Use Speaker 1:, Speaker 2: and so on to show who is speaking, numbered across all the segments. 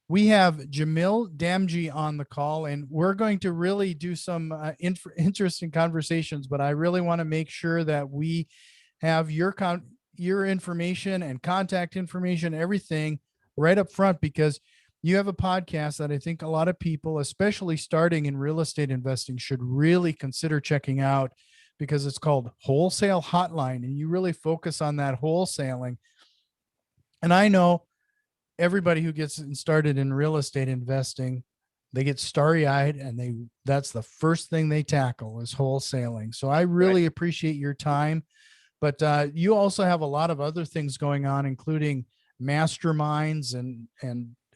Speaker 1: We have Jamil Damji on the call, and we're going to really do some interesting conversations, but I really want to make sure that we have your information and contact information, everything right up front, because you have a podcast that I think a lot of people, especially starting in real estate investing, should really consider checking out, because it's called Wholesale Hotline, and you really focus on that wholesaling. And I know everybody who gets started in real estate investing, they get starry-eyed, and that's the first thing they tackle is wholesaling. So I really appreciate your time, but you also have a lot of other things going on, including masterminds and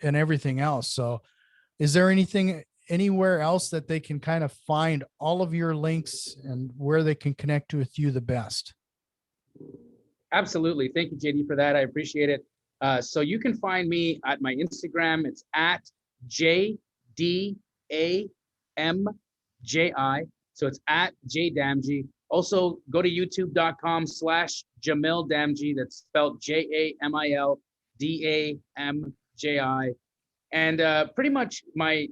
Speaker 1: everything else. So is there anything anywhere else that they can kind of find all of your links and where they can connect with you the best?
Speaker 2: Absolutely. Thank you, JD, for that. I appreciate it. So you can find me at my Instagram. It's at JDAMJI. So it's at JDamji. Also, go to youtube.com/Jamil Damji. That's spelled JamilDamji. And pretty much my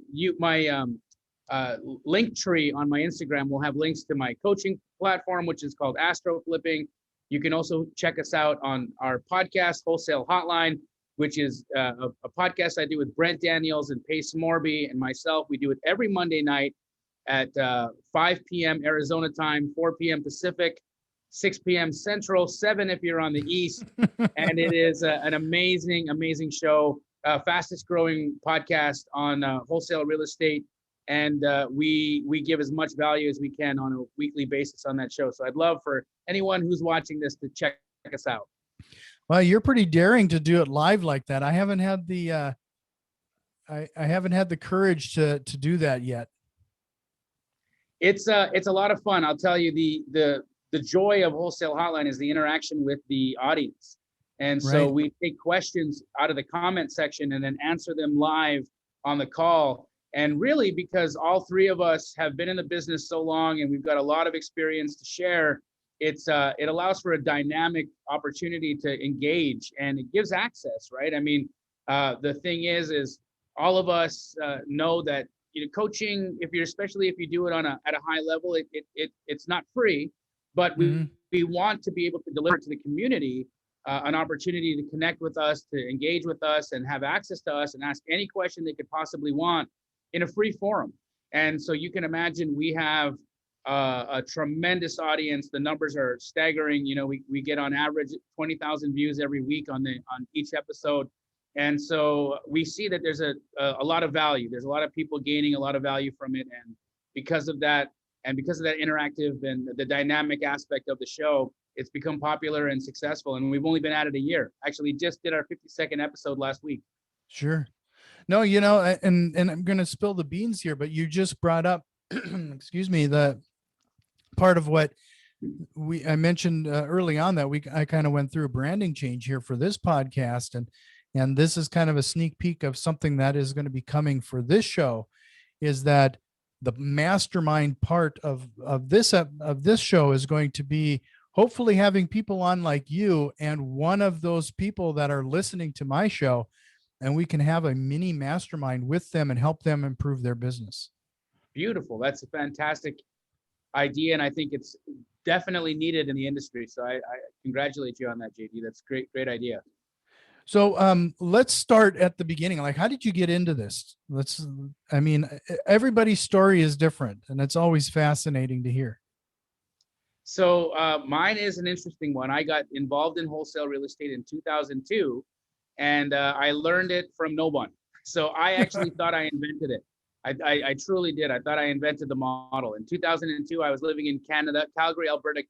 Speaker 2: link tree on my Instagram will have links to my coaching platform, which is called Astro Flipping. You can also check us out on our podcast, Wholesale Hotline, which is a podcast I do with Brent Daniels and Pace Morby and myself. We do it every Monday night at 5 p.m. Arizona time, 4 p.m. Pacific, 6 p.m. Central, 7 if you're on the East. And it is an amazing, amazing show, fastest growing podcast on wholesale real estate. And we give as much value as we can on a weekly basis on that show. So I'd love for anyone who's watching this to check us out.
Speaker 1: Well, you're pretty daring to do it live like that. I haven't had the I haven't had the courage to do that yet.
Speaker 2: It's a lot of fun. I'll tell you, the joy of Wholesale Hotline is the interaction with the audience. And so we take questions out of the comment section and then answer them live on the call. And really, because all three of us have been in the business so long and we've got a lot of experience to share, it allows for a dynamic opportunity to engage, and it gives access, right? I mean, the thing is all of us know that coaching, especially if you do it at a high level, it's not free, but we want to be able to deliver to the community an opportunity to connect with us, to engage with us, and have access to us and ask any question they could possibly want in a free forum. And so you can imagine we have a tremendous audience. The numbers are staggering. We get on average 20,000 views every week on each episode. And so we see that there's a lot of value. There's a lot of people gaining a lot of value from it. And because of that interactive and the dynamic aspect of the show, it's become popular and successful. And we've only been at it a year. Actually, just did our 52nd episode last week.
Speaker 1: Sure. No, and I'm going to spill the beans here, but you just brought up, excuse me, the part of what I mentioned early on that I kind of went through a branding change here for this podcast. And this is kind of a sneak peek of something that is going to be coming for this show, is that the mastermind part of this show is going to be hopefully having people on like you and one of those people that are listening to my show, and we can have a mini mastermind with them and help them improve their business.
Speaker 2: Beautiful. That's a fantastic idea. And I think it's definitely needed in the industry. So I congratulate you on that, JD. That's great idea.
Speaker 1: So let's start at the beginning. Like, how did you get into this? Everybody's story is different, and it's always fascinating to hear.
Speaker 2: So mine is an interesting one. I got involved in wholesale real estate in 2002, and I learned it from no one. So I actually thought I invented it. I truly did. I thought I invented the model. In 2002, I was living in Canada, Calgary, Alberta,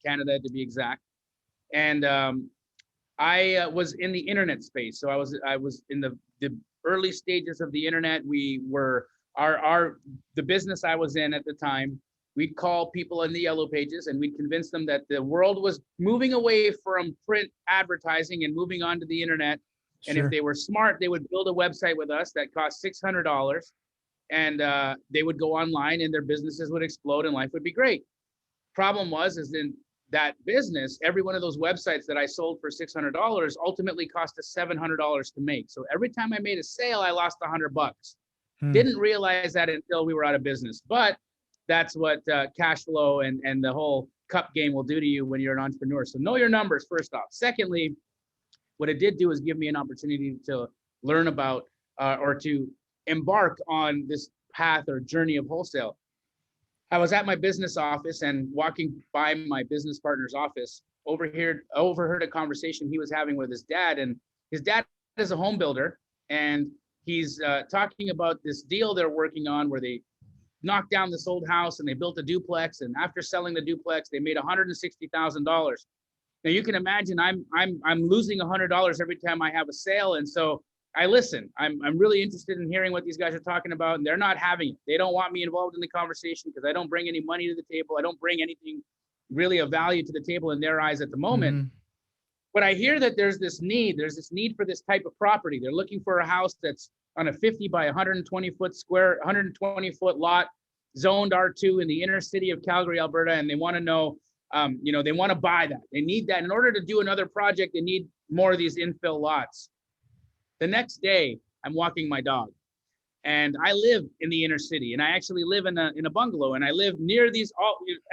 Speaker 2: Canada to be exact. And I was in the internet space. So I was in the early stages of the internet. We were the business I was in at the time. We'd call people in the yellow pages and we'd convince them that the world was moving away from print advertising and moving on to the internet. And if they were smart, they would build a website with us that cost $600, and they would go online and their businesses would explode and life would be great. Problem was, then that business, every one of those websites that I sold for $600 ultimately cost us $700 to make. So every time I made a sale, I lost $100. Didn't realize that until we were out of business. But that's what cash flow and the whole cup game will do to you when you're an entrepreneur. So know your numbers, first off. Secondly, what it did do is give me an opportunity to learn about or to embark on this path or journey of wholesale. I was at my business office and walking by my business partner's office, overheard a conversation he was having with his dad. And his dad is a home builder, and he's talking about this deal they're working on where they knocked down this old house and they built a duplex. And after selling the duplex, they made $160,000. Now you can imagine I'm losing $100 every time I have a sale. And so I listen. I'm really interested in hearing what these guys are talking about, and they're not having it. They don't want me involved in the conversation because I don't bring any money to the table. I don't bring anything really of value to the table in their eyes at the moment. But I hear that there's this need for this type of property. They're looking for a house that's on a 50 by 120 foot lot, zoned R2 in the inner city of Calgary, Alberta, and they want to know, they want to buy that. They need that in order to do another project. They need more of these infill lots. The next day, I'm walking my dog, and I live in the inner city, and I actually live in a bungalow, and I live near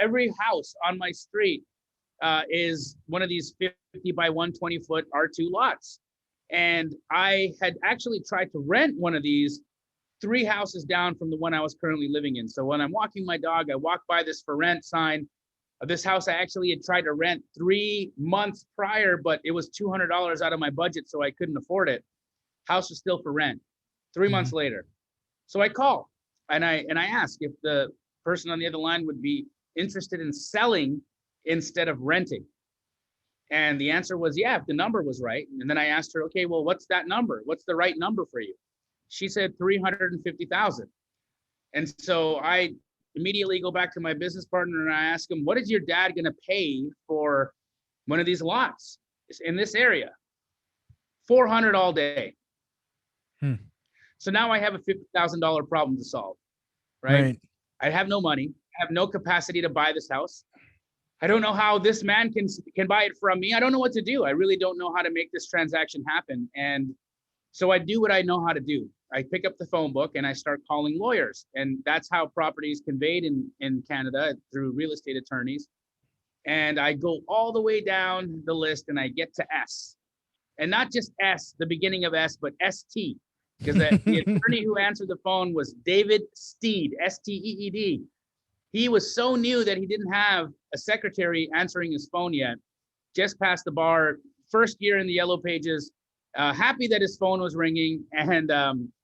Speaker 2: every house on my street is one of these 50 by 120 foot R2 lots. And I had actually tried to rent one of these 3 houses down from the one I was currently living in. So when I'm walking my dog, I walk by this for rent sign of this house I actually had tried to rent 3 months prior, but it was $200 out of my budget, so I couldn't afford it. House was still for rent 3 months later. So I call and I ask if the person on the other line would be interested in selling instead of renting. And the answer was, yeah, if the number was right. And then I asked her, okay, well, what's that number? What's the right number for you? She said 350,000. And so I immediately go back to my business partner and I ask him, what is your dad going to pay for one of these lots in this area? 400 all day. So now I have a $50,000 problem to solve, right? I have no money. I have no capacity to buy this house. I don't know how this man can buy it from me. I don't know what to do. I really don't know how to make this transaction happen. And so I do what I know how to do. I pick up the phone book and I start calling lawyers. And that's how property is conveyed in Canada, through real estate attorneys. And I go all the way down the list and I get to S. And not just S, the beginning of S, but ST. Because the attorney who answered the phone was David Steed, Steed. He was so new that he didn't have a secretary answering his phone yet. Just passed the bar, first year in the yellow pages, happy that his phone was ringing. And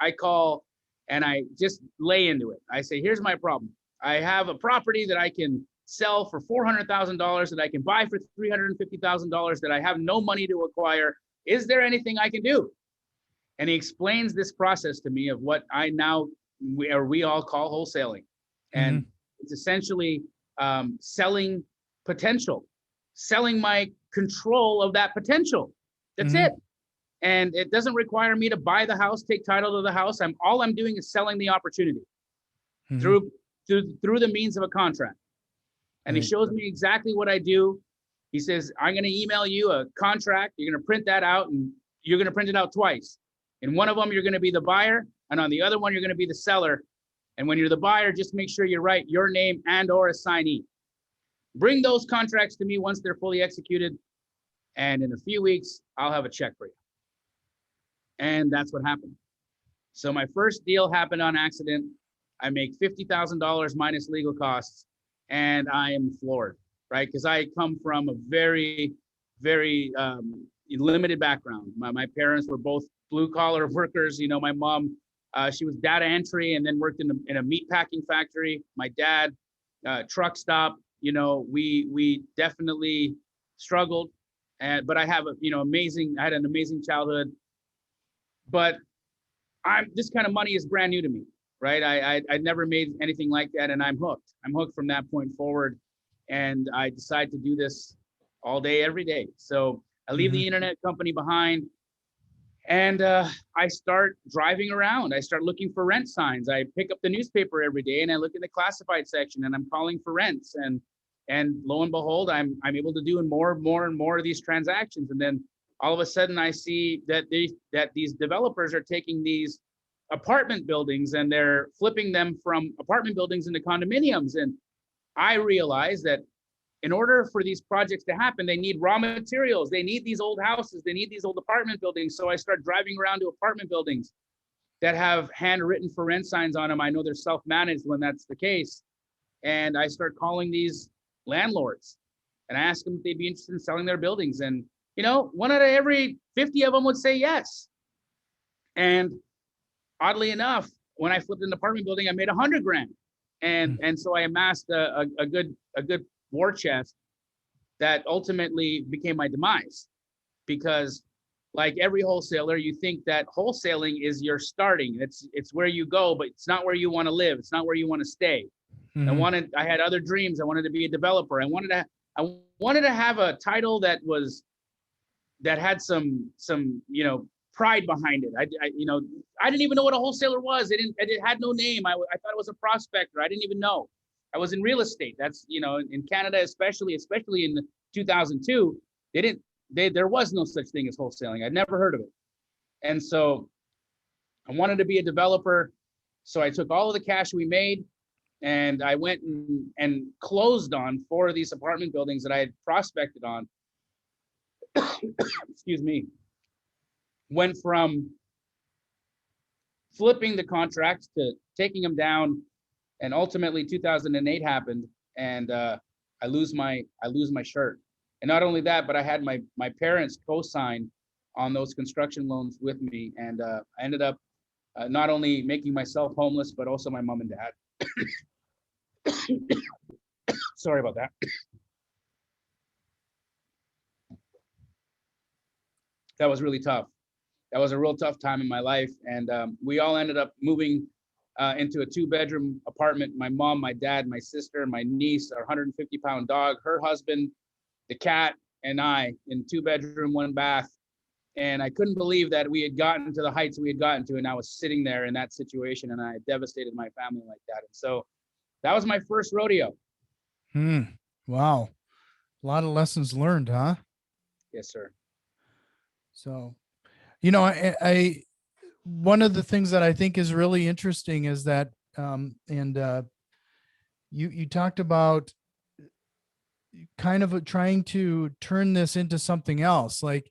Speaker 2: I call and I just lay into it. I say, here's my problem. I have a property that I can sell for $400,000, that I can buy for $350,000, that I have no money to acquire. Is there anything I can do? And he explains this process to me of what we all call wholesaling. And it's essentially selling potential, selling my control of that potential. That's it. And it doesn't require me to buy the house, take title to the house. All I'm doing is selling the opportunity through the means of a contract. And he shows me exactly what I do. He says, I'm going to email you a contract. You're going to print that out, and you're going to print it out twice. In one of them, you're going to be the buyer, and on the other one, you're going to be the seller. And when you're the buyer, just make sure you write your name and or assignee. Bring those contracts to me once they're fully executed, and in a few weeks, I'll have a check for you. And that's what happened. So my first deal happened on accident. I make $50,000 minus legal costs, and I am floored, right? Because I come from a very, very limited background. My parents were both blue-collar workers. You know, my mom, she was data entry and then worked in a meat packing factory. My dad, truck stop. You know, we definitely struggled, but I have I had an amazing childhood. But this kind of money is brand new to me, right? I'd never made anything like that, and I'm hooked. I'm hooked from that point forward, and I decide to do this all day, every day. So I leave the internet company behind, and I start driving around. I start looking for rent signs. I pick up the newspaper every day, and I look in the classified section, and I'm calling for rents. And And lo and behold, I'm able to do more and more of these transactions. And then all of a sudden I see that these developers are taking these apartment buildings and they're flipping them from apartment buildings into condominiums. And I realize that in order for these projects to happen, they need raw materials. They need these old houses. They need these old apartment buildings. So I start driving around to apartment buildings that have handwritten for rent signs on them. I know they're self-managed when that's the case. And I start calling these landlords and I ask them if they'd be interested in selling their buildings. And, you know, 1 out of every 50 of them would say yes. And oddly enough, when I flipped an apartment building, I made 100 grand. And so I amassed a good war chest that ultimately became my demise, because like every wholesaler, you think that wholesaling is your starting. It's where you go, but it's not where you want to live. It's not where you want to stay. I had other dreams. I wanted to be a developer. I wanted to have a title that had some pride behind it. I didn't even know what a wholesaler was. It had no name. I thought it was a prospector. I didn't even know. I was in real estate. That's, in Canada, especially in 2002, there was no such thing as wholesaling. I'd never heard of it. And so I wanted to be a developer. So I took all of the cash we made and I went and closed on 4 of these apartment buildings that I had prospected on. Excuse me. Went from flipping the contracts to taking them down, and ultimately 2008 happened, and I lose my shirt. And not only that, but I had my parents co-sign on those construction loans with me, and I ended up not only making myself homeless, but also my mom and dad. Sorry about that. That was really tough. That was a real tough time in my life. And we all ended up moving into a 2-bedroom apartment. My mom, my dad, my sister, my niece, our 150-pound dog, her husband, the cat, and I, in 2-bedroom, 1 bath. And I couldn't believe that we had gotten to the heights we had gotten to, and I was sitting there in that situation, and I had devastated my family like that. And so that was my first rodeo.
Speaker 1: Wow. A lot of lessons learned, huh?
Speaker 2: Yes, sir.
Speaker 1: So, I one of the things that I think is really interesting is that, you talked about kind of trying to turn this into something else. Like,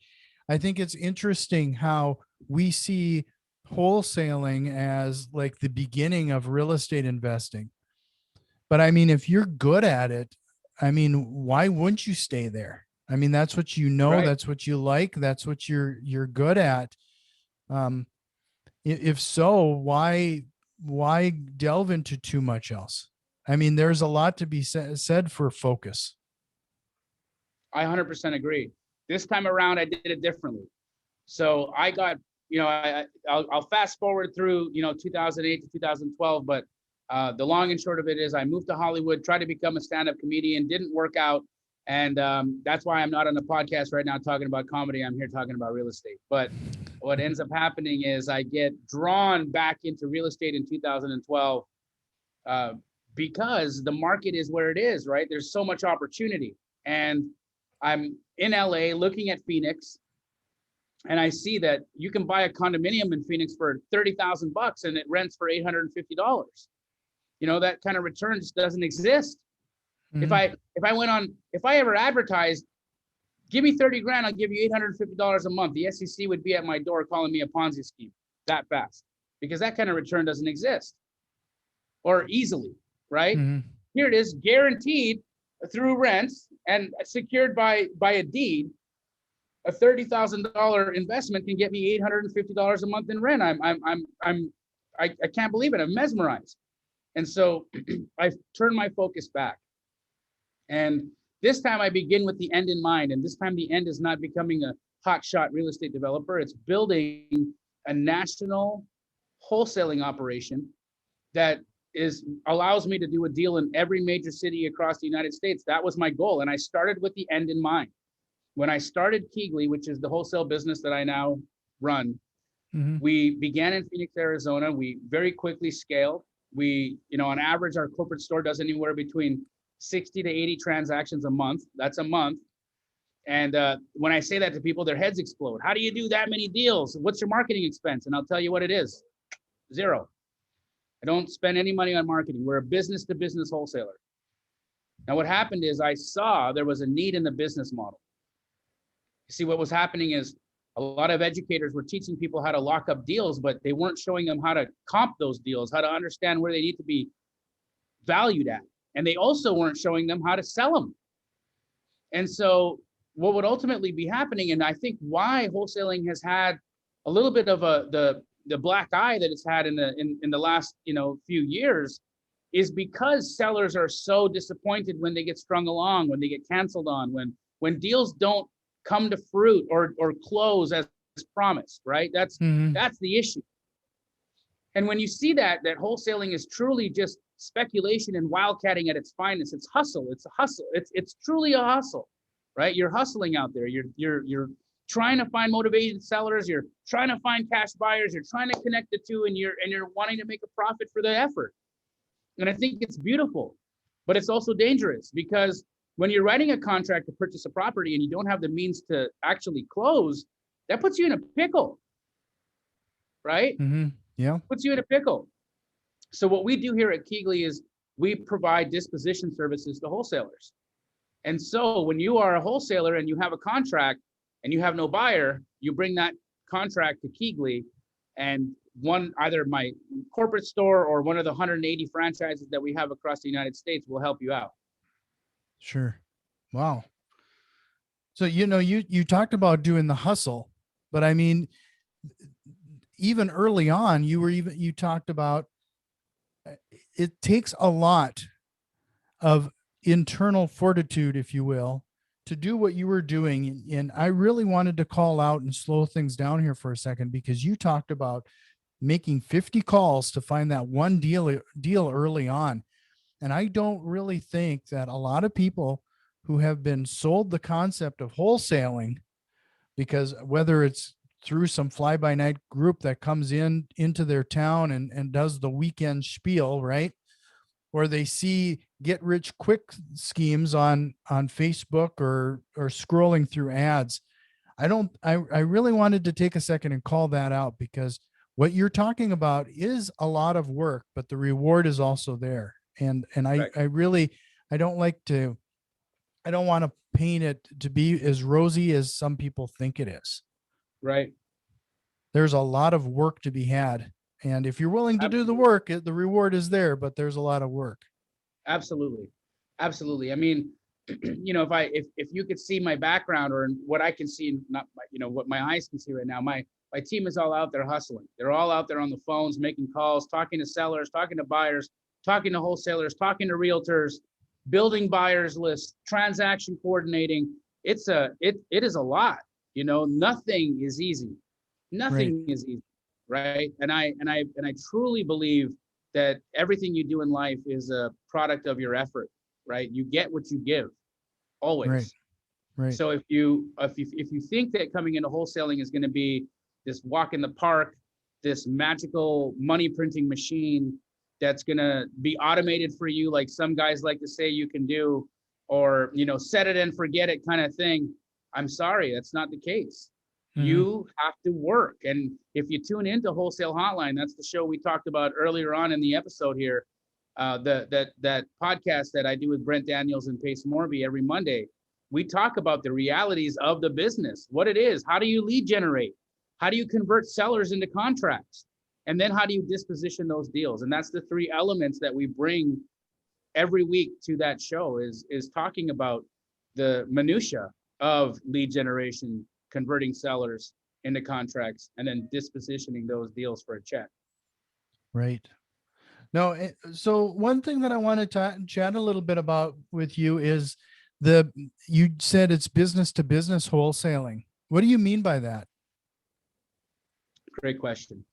Speaker 1: I think it's interesting how we see wholesaling as like the beginning of real estate investing. But I mean, if you're good at it, I mean, why wouldn't you stay there? I mean, that's what you know,
Speaker 2: Right.
Speaker 1: That's what you like, that's what you're good at. If so, why delve into too much else? I mean, there's a lot to be said for focus.
Speaker 2: I 100% agree. This time around, I did it differently. So I got, I'll fast forward through, 2008 to 2012, but the long and short of it is I moved to Hollywood, tried to become a stand-up comedian, didn't work out. And that's why I'm not on the podcast right now talking about comedy. I'm here talking about real estate. But what ends up happening is I get drawn back into real estate in 2012 because the market is where it is, right? There's so much opportunity. And I'm in LA looking at Phoenix, and I see that you can buy a condominium in Phoenix for $30,000 and it rents for $850. That kind of return just doesn't exist. Mm-hmm. If I ever advertised, give me 30 grand, I'll give you $850 a month, the SEC would be at my door calling me a Ponzi scheme that fast, because that kind of return doesn't exist or easily, right? Mm-hmm. Here it is, guaranteed through rents and secured by a deed. A $30,000 investment can get me $850 a month in rent. I can't believe it. I'm mesmerized. And so I turned my focus back. And this time I begin with the end in mind. And this time the end is not becoming a hotshot real estate developer. It's building a national wholesaling operation that allows me to do a deal in every major city across the United States. That was my goal. And I started with the end in mind. When I started KeyGlee, which is the wholesale business that I now run, mm-hmm. We began in Phoenix, Arizona. We very quickly scaled. We, on average, our corporate store does anywhere between 60 to 80 transactions a month. That's a month. And when I say that to people, their heads explode. How do you do that many deals? What's your marketing expense? And I'll tell you what it is. Zero. I don't spend any money on marketing. We're a business to business wholesaler. Now, what happened is I saw there was a need in the business model. You see, what was happening is a lot of educators were teaching people how to lock up deals, but they weren't showing them how to comp those deals, how to understand where they need to be valued at. And they also weren't showing them how to sell them. And so what would ultimately be happening, and I think why wholesaling has had a little bit of the black eye that it's had in the last few years, is because sellers are so disappointed when they get strung along, when they get canceled on, when deals don't come to fruit or close as promised, right? That's the issue. And when you see that wholesaling is truly just speculation and wildcatting at its finest, it's hustle. It's a hustle. It's truly a hustle, right? You're hustling out there. You're trying to find motivated sellers. You're trying to find cash buyers. You're trying to connect the two, and you're wanting to make a profit for the effort. And I think it's beautiful, but it's also dangerous, because when you're writing a contract to purchase a property and you don't have the means to actually close, that puts you in a pickle, right?
Speaker 1: Yeah.
Speaker 2: Puts you in a pickle. So what we do here at KeyGlee is we provide disposition services to wholesalers. And so when you are a wholesaler and you have a contract and you have no buyer, you bring that contract to KeyGlee, and either my corporate store or one of the 180 franchises that we have across the United States will help you out.
Speaker 1: Sure. Wow. So, you talked about doing the hustle, but I mean, even early on, you talked about it takes a lot of internal fortitude, if you will, to do what you were doing. And I really wanted to call out and slow things down here for a second, because you talked about making 50 calls to find that one deal early on. And I don't really think that a lot of people who have been sold the concept of wholesaling, because whether it's through some fly-by-night group that comes into their town and does the weekend spiel, right? Or they see get rich quick schemes on Facebook or scrolling through ads. I really wanted to take a second and call that out, because what you're talking about is a lot of work, but the reward is also there. And
Speaker 2: Right.
Speaker 1: I don't want to paint it to be as rosy as some people think it is.
Speaker 2: Right.
Speaker 1: There's a lot of work to be had. And if you're willing to do the work, the reward is there, but there's a lot of work.
Speaker 2: Absolutely. Absolutely. I mean, if you could see my background, or what I can see, not what my eyes can see right now, my team is all out there hustling. They're all out there on the phones, making calls, talking to sellers, talking to buyers, talking to wholesalers, talking to realtors, building buyers lists, transaction coordinating. It is a lot. Nothing is easy. Nothing is easy, right? And I truly believe that everything you do in life is a product of your effort, right? You get what you give, always.
Speaker 1: Right.
Speaker 2: So if you think that coming into wholesaling is going to be this walk in the park, this magical money printing machine that's going to be automated for you, like some guys like to say you can do, or set it and forget it kind of thing, I'm sorry, that's not the case. You have to work. And if you tune into Wholesale Hotline, that's the show we talked about earlier on in the episode here, that podcast that I do with Brent Daniels and Pace Morby every Monday. We talk about the realities of the business, what it is, how do you lead generate, how do you convert sellers into contracts, and then how do you disposition those deals? And that's the three elements that we bring every week to that show, is talking about the minutia of lead generation, converting sellers into contracts, and then dispositioning those deals for a check.
Speaker 1: Right. No, so one thing that I want to chat a little bit about with you is you said it's business to business wholesaling. What do you mean by that?
Speaker 2: Great question.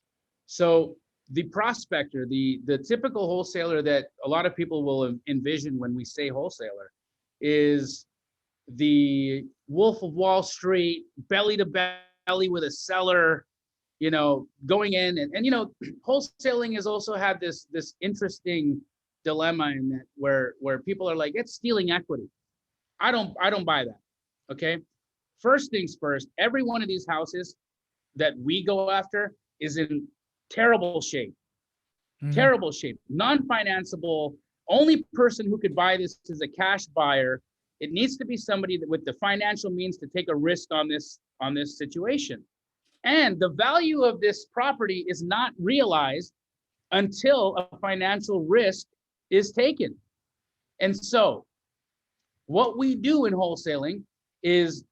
Speaker 2: So the prospector, the typical wholesaler that a lot of people will envision when we say wholesaler, is the Wolf of Wall Street, belly to belly with a seller, going in and wholesaling has also had this interesting dilemma in that where people are like, it's stealing equity. I don't buy that. Okay. First things first, every one of these houses that we go after is in terrible shape. Terrible shape, non-financeable. Only person who could buy this is a cash buyer. It needs to be somebody that with the financial means to take a risk on this situation. And the value of this property is not realized until a financial risk is taken. And so what we do in wholesaling is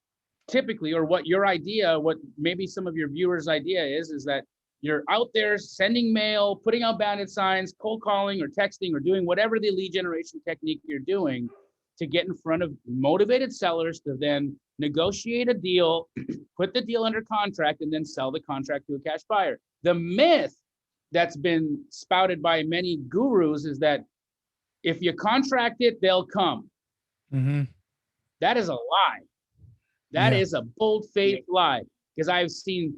Speaker 2: typically, or what your idea, what maybe some of your viewers' idea is that you're out there sending mail, putting out bandit signs, cold calling or texting or doing whatever the lead generation technique you're doing to get in front of motivated sellers to then negotiate a deal, put the deal under contract, and then sell the contract to a cash buyer. The myth that's been spouted by many gurus is that if you contract it, they'll come. That is a lie. That is a bold-faced lie, because I've seen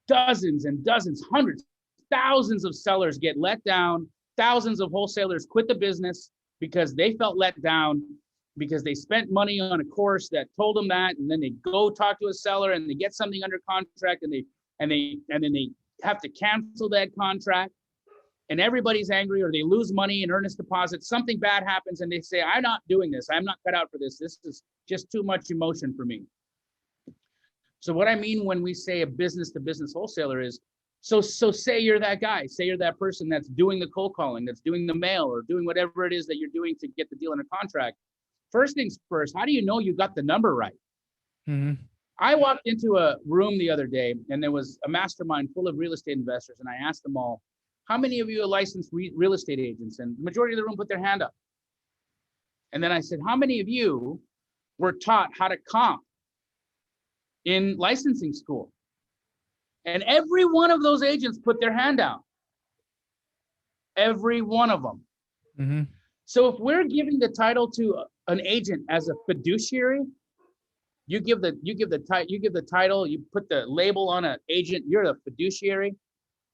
Speaker 2: dozens and dozens, hundreds, thousands of sellers get let down. Thousands of wholesalers quit the business because they felt let down, because they spent money on a course that told them that, and then they go talk to a seller and they get something under contract, and then they have to cancel that contract, and everybody's angry, or they lose money in earnest deposit. Something bad happens and they say, I'm not doing this. I'm not cut out for this. This is just too much emotion for me. So what I mean when we say a business to business wholesaler is, so say you're that guy, say you're that person that's doing the cold calling, that's doing the mail, or doing whatever it is that you're doing to get the deal under contract. First things first, how do you know you got the number right? I walked into a room the other day and there was a mastermind full of real estate investors, and I asked them all, how many of you are licensed real estate agents? And the majority of the room put their hand up. And then I said, how many of you were taught how to comp in licensing school? And every one of those agents put their hand down. Every one of them. So if we're giving the title to an agent as a fiduciary, you give the title, you put the label on an agent, you're a fiduciary,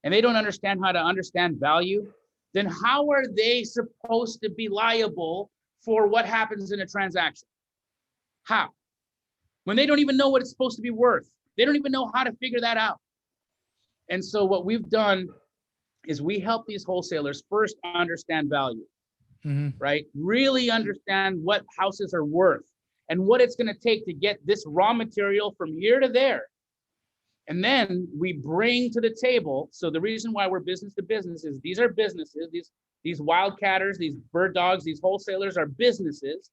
Speaker 2: and they don't understand how to understand value, then how are they supposed to be liable for what happens in a transaction? How? When they don't even know what it's supposed to be worth. They don't even know how to figure that out. And so what we've done is we help these wholesalers first understand value, right? Really understand what houses are worth and what it's going to take to get this raw material from here to there. And then we bring to the table. So the reason why we're business to business is these are businesses, these wildcatters, these bird dogs, these wholesalers are businesses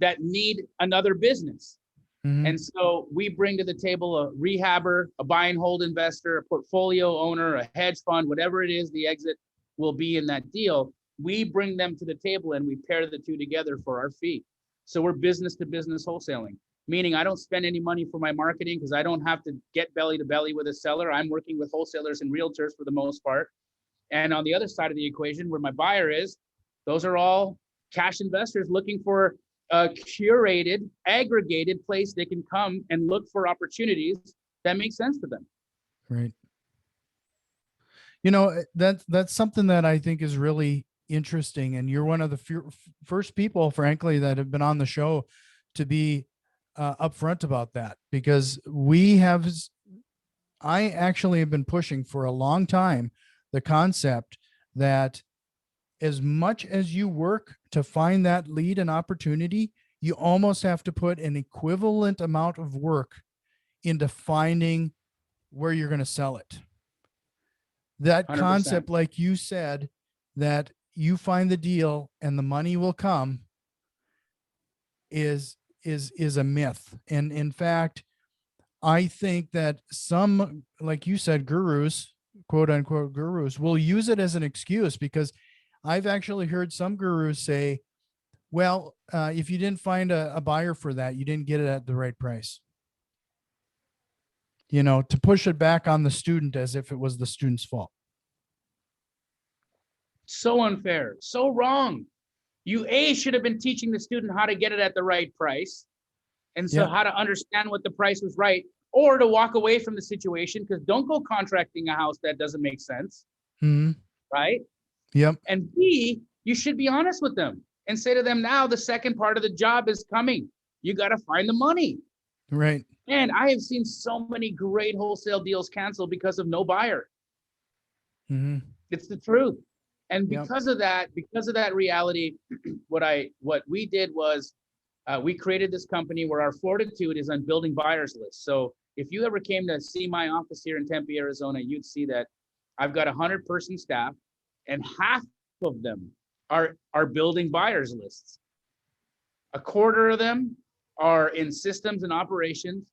Speaker 2: that need another business. And so we bring to the table a rehabber, a buy and hold investor, a portfolio owner, a hedge fund, whatever it is the exit will be in that deal. We bring them to the table and we pair the two together for our fee. So we're business to business wholesaling, meaning I don't spend any money for my marketing because I don't have to get belly to belly with a seller. I'm working with wholesalers and realtors for the most part. And on the other side of the equation, where my buyer is, those are all cash investors looking for a curated, aggregated place they can come and look for opportunities that make sense to them.
Speaker 1: Right. You know, that's something that I think is really interesting. And you're one of the first people, frankly, that have been on the show to be upfront about that, because I actually have been pushing for a long time the concept that as much as you work to find that lead and opportunity, you almost have to put an equivalent amount of work into finding where you're going to sell it. That 100%. Concept, like you said, that you find the deal and the money will come is a myth. And in fact, I think that some, like you said, gurus, quote unquote gurus, will use it as an excuse, because I've actually heard some gurus say, well, if you didn't find a buyer for that, you didn't get it at the right price. You know, to push it back on the student as if it was the student's fault.
Speaker 2: So unfair, so wrong. You should have been teaching the student how to get it at the right price. And so how to understand what the price was right, or to walk away from the situation, because don't go contracting a house that doesn't make sense. Right?
Speaker 1: Yep.
Speaker 2: And B, you should be honest with them and say to them, now the second part of the job is coming. You got to find the money.
Speaker 1: Right.
Speaker 2: And I have seen so many great wholesale deals canceled because of no buyer.
Speaker 1: Mm-hmm.
Speaker 2: It's the truth. And
Speaker 1: Yep.
Speaker 2: because of that reality, what we did was we created this company where our fortitude is on building buyers lists. So if you ever came to see my office here in Tempe, Arizona, you'd see that I've got 100-person staff, and half of them are building buyers lists. A quarter of them are in systems and operations,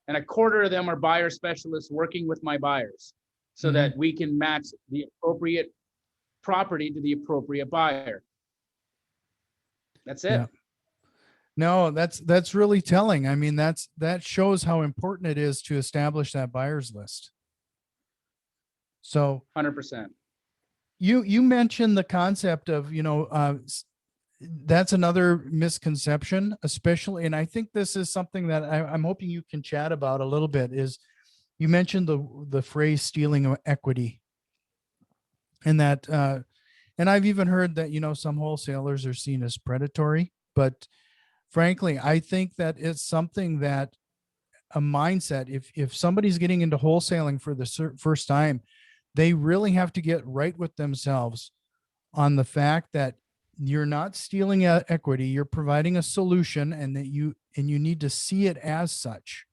Speaker 2: and a quarter of them are buyer specialists working with my buyers so that we can match the appropriate property to the appropriate buyer. That's it.
Speaker 1: Yeah. No, that's really telling. I mean, that shows how important it is to establish that buyer's list. So
Speaker 2: 100%.
Speaker 1: you mentioned the concept of, that's another misconception, especially, and I think this is something that I'm hoping you can chat about a little bit, is you mentioned the phrase stealing equity, and that, and I've even heard that, some wholesalers are seen as predatory, but frankly, I think that it's something that a mindset, if somebody's getting into wholesaling for the first time, they really have to get right with themselves on the fact that you're not stealing equity, you're providing a solution, and that you need to see it as such.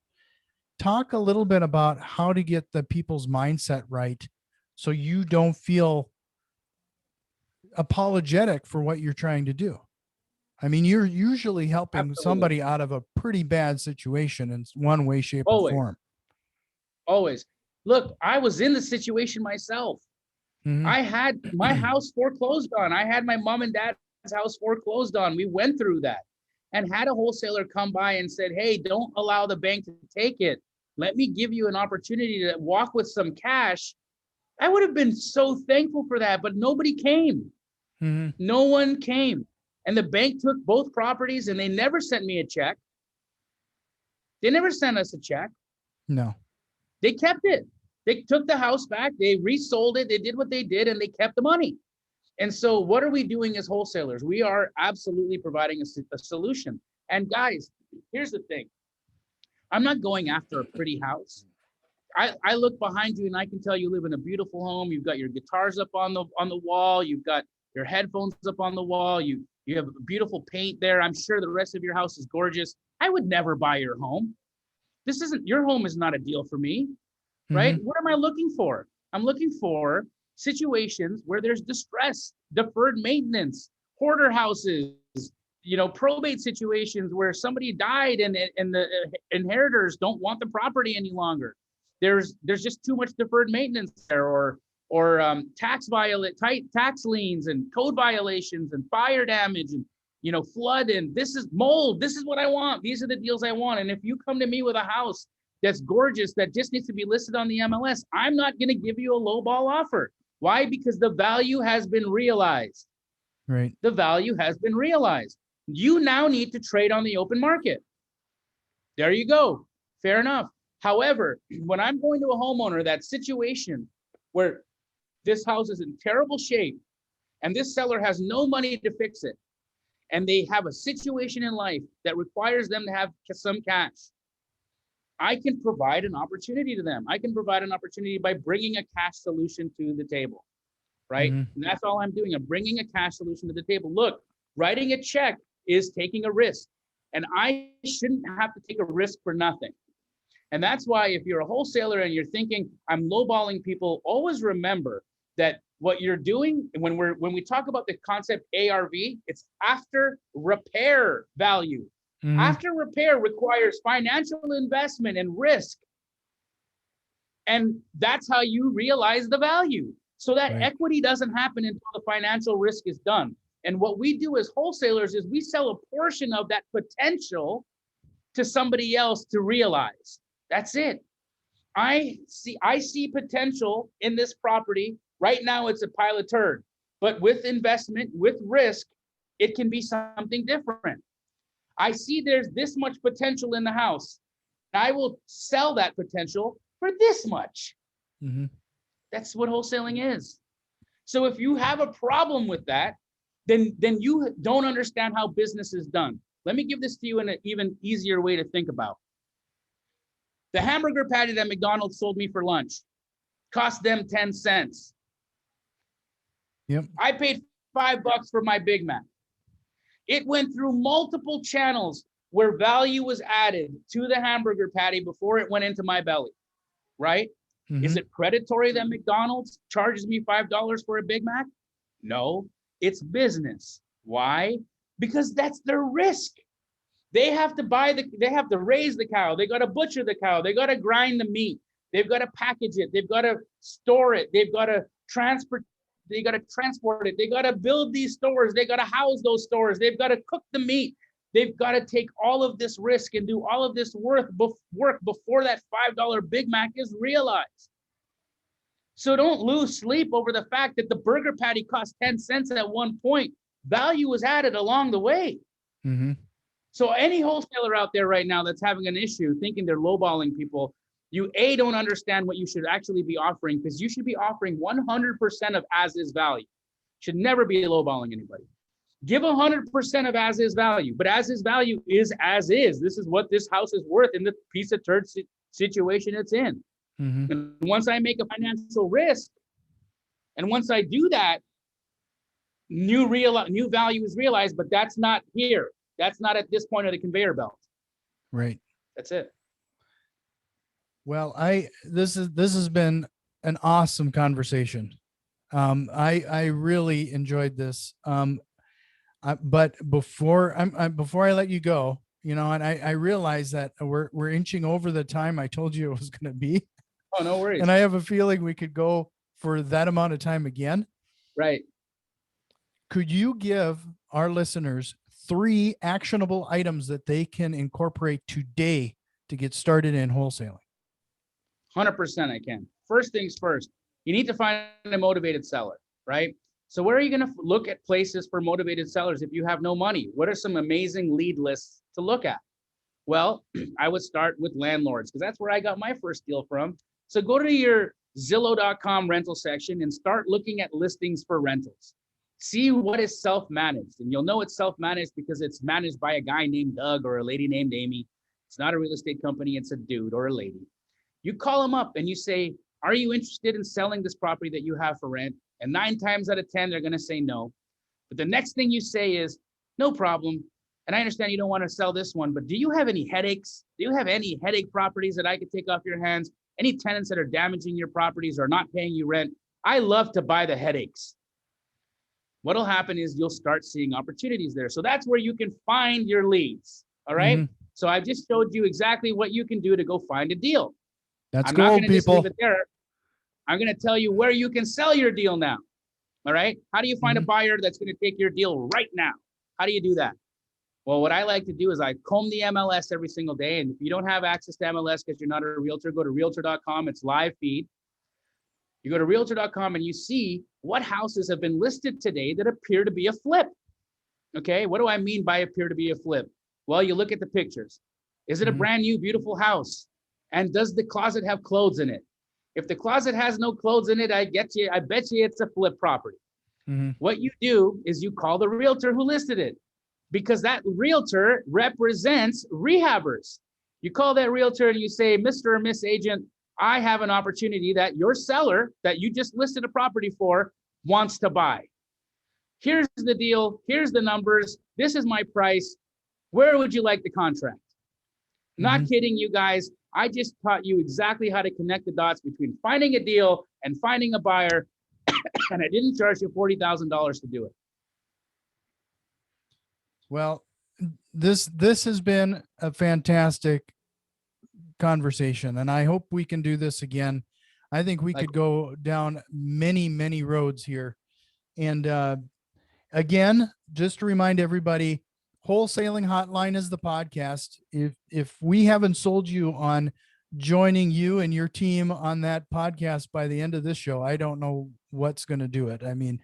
Speaker 1: Talk a little bit about how to get the people's mindset right so you don't feel apologetic for what you're trying to do. I mean, you're usually helping
Speaker 2: Absolutely.
Speaker 1: somebody out of a pretty bad situation in one way, shape, or form.
Speaker 2: Always. Look, I was in the situation myself.
Speaker 1: Mm-hmm.
Speaker 2: I had my house foreclosed on. I had my mom and dad's house foreclosed on. We went through that and had a wholesaler come by and said, hey, don't allow the bank to take it. Let me give you an opportunity to walk with some cash. I would have been so thankful for that, but nobody came.
Speaker 1: Mm-hmm.
Speaker 2: No one came. And the bank took both properties and they never sent me a check. They never sent us a check.
Speaker 1: No.
Speaker 2: They kept it. They took the house back. They resold it. They did what they did and they kept the money. And so what are we doing as wholesalers? We are absolutely providing a solution. And guys, here's the thing. I'm not going after a pretty house. I look behind you and I can tell you live in a beautiful home. You've got your guitars up on the wall. You've got your headphones up on the wall. You have beautiful paint there. I'm sure the rest of your house is gorgeous. I would never buy your home. Your home is not a deal for me, right?
Speaker 1: Mm-hmm.
Speaker 2: What am I looking for? I'm looking for situations where there's distress, deferred maintenance, hoarder houses, probate situations where somebody died and the inheritors don't want the property any longer. There's just too much deferred maintenance there, or tax liens and code violations and fire damage and flood, and this is mold. This is what I want. These are the deals I want. And if you come to me with a house that's gorgeous that just needs to be listed on the MLS, I'm not going to give you a lowball offer. Why? Because the value has been realized.
Speaker 1: Right.
Speaker 2: The value has been realized. You now need to trade on the open market. There you go. Fair enough. However, when I'm going to a homeowner, that situation where this house is in terrible shape and this seller has no money to fix it, and they have a situation in life that requires them to have some cash, I can provide an opportunity to them. I can provide an opportunity by bringing a cash solution to the table, right?
Speaker 1: Mm-hmm.
Speaker 2: And that's all I'm doing. I'm bringing a cash solution to the table. Look, writing a check is taking a risk, and I shouldn't have to take a risk for nothing. And that's why if you're a wholesaler and you're thinking I'm lowballing people, always remember that what you're doing when we talk about the concept ARV, it's after repair value. Mm-hmm. After repair requires financial investment and risk. And that's how you realize the value. So that equity doesn't happen until the financial risk is done. And what we do as wholesalers is we sell a portion of that potential to somebody else to realize. That's it. I see potential in this property. Right now, it's a pile of turd. But with investment, with risk, it can be something different. I see there's this much potential in the house. I will sell that potential for this much. Mm-hmm. That's what wholesaling is. So if you have a problem with that, then you don't understand how business is done. Let me give this to you in an even easier way to think about. The hamburger patty that McDonald's sold me for lunch cost them 10 cents.
Speaker 1: Yep.
Speaker 2: I paid $5 for my Big Mac. It went through multiple channels where value was added to the hamburger patty before it went into my belly, right?
Speaker 1: Mm-hmm.
Speaker 2: Is it predatory that McDonald's charges me $5 for a Big Mac? No, it's business. Why? Because that's their risk. They have to they have to raise the cow. They got to butcher the cow. They got to grind the meat. They've got to package it. They've got to store it. They've got to transport it. They got to build these stores. They got to house those stores. They've got to cook the meat. They've got to take all of this risk and do all of this work before that $5 Big Mac is realized. So don't lose sleep over the fact that the burger patty cost 10 cents at one point. Value was added along the way.
Speaker 1: Mm-hmm.
Speaker 2: So any wholesaler out there right now that's having an issue thinking they're lowballing people, you don't understand what you should actually be offering, because you should be offering 100% of as is value. Should never be lowballing anybody. Give 100% of as is value, but as is value is as is. This is what this house is worth in the piece of turd situation it's in.
Speaker 1: Mm-hmm.
Speaker 2: And once I make a financial risk, and once I do that, new value is realized, but that's not here. That's not at this point of the conveyor belt.
Speaker 1: Right.
Speaker 2: That's it.
Speaker 1: Well, this has been an awesome conversation. I really enjoyed this. But before I let you go, and I realize that we're inching over the time I told you it was going to be.
Speaker 2: Oh, no worries.
Speaker 1: And I have a feeling we could go for that amount of time again.
Speaker 2: Right.
Speaker 1: Could you give our listeners 3 actionable items that they can incorporate today to get started in wholesaling?
Speaker 2: 100% I can. First things first, you need to find a motivated seller, right? So where are you going to look at places for motivated sellers if you have no money? What are some amazing lead lists to look at? Well, I would start with landlords, because that's where I got my first deal from. So go to your Zillow.com rental section and start looking at listings for rentals. See what is self-managed. And you'll know it's self-managed because it's managed by a guy named Doug or a lady named Amy. It's not a real estate company. It's a dude or a lady. You call them up and you say, are you interested in selling this property that you have for rent? And 9 times out of 10, they're going to say no. But the next thing you say is, no problem. And I understand you don't want to sell this one, but do you have any headaches? Do you have any headache properties that I could take off your hands? Any tenants that are damaging your properties or not paying you rent? I love to buy the headaches. What'll happen is you'll start seeing opportunities there. So that's where you can find your leads. All right. Mm-hmm. So I've just showed you exactly what you can do to go find a deal.
Speaker 1: That's gold, people. Just leave it there.
Speaker 2: I'm going to tell you where you can sell your deal now. All right. How do you find a buyer that's going to take your deal right now? How do you do that? Well, what I like to do is I comb the MLS every single day. And if you don't have access to MLS because you're not a realtor, go to realtor.com. It's live feed. You go to realtor.com and you see what houses have been listed today that appear to be a flip. Okay. What do I mean by appear to be a flip? Well, you look at the pictures. Is it a brand new, beautiful house? And does the closet have clothes in it? If the closet has no clothes in it, I bet you it's a flip property. Mm-hmm. What you do is you call the realtor who listed it, because that realtor represents rehabbers. You call that realtor and you say, Mr. or Miss Agent, I have an opportunity that your seller that you just listed a property for wants to buy. Here's the deal. Here's the numbers. This is my price. Where would you like the contract? Not kidding you guys. I just taught you exactly how to connect the dots between finding a deal and finding a buyer. And I didn't charge you $40,000 to do it.
Speaker 1: Well, this has been a fantastic conversation, and I hope we can do this again. I think we could go down many, many roads here. And again, just to remind everybody, Wholesaling Hotline is the podcast. If we haven't sold you on joining you and your team on that podcast by the end of this show, I don't know what's going to do it. I mean,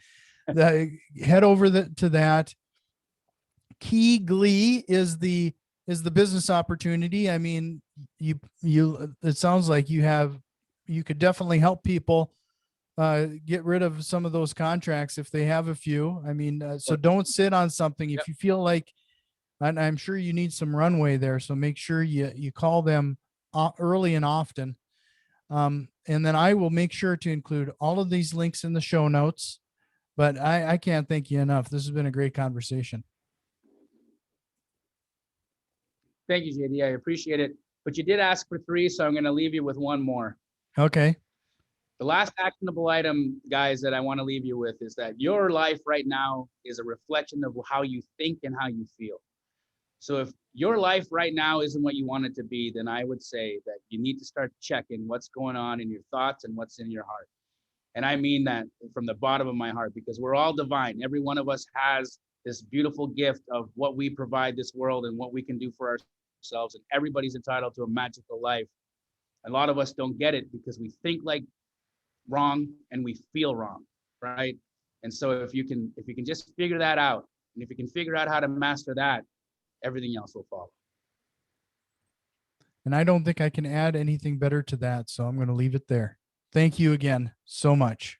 Speaker 1: head over to that. KeyGlee is the business opportunity. I mean, it sounds like you could definitely help people get rid of some of those contracts if they have a few. I mean, so don't sit on something if you feel like, and I'm sure you need some runway there. So make sure you call them early and often. And then I will make sure to include all of these links in the show notes. But I can't thank you enough. This has been a great conversation.
Speaker 2: Thank you, JD. I appreciate it. But you did ask for 3, so I'm going to leave you with 1 more.
Speaker 1: Okay.
Speaker 2: The last actionable item, guys, that I want to leave you with is that your life right now is a reflection of how you think and how you feel. So if your life right now isn't what you want it to be, then I would say that you need to start checking what's going on in your thoughts and what's in your heart. And I mean that from the bottom of my heart, because we're all divine. Every one of us has this beautiful gift of what we provide this world and what we can do for ourselves. And everybody's entitled to a magical life. A lot of us don't get it because we think like wrong and we feel wrong, right? And so if you can just figure that out, and if you can figure out how to master that, everything else will follow.
Speaker 1: And I don't think I can add anything better to that. So I'm going to leave it there. Thank you again so much.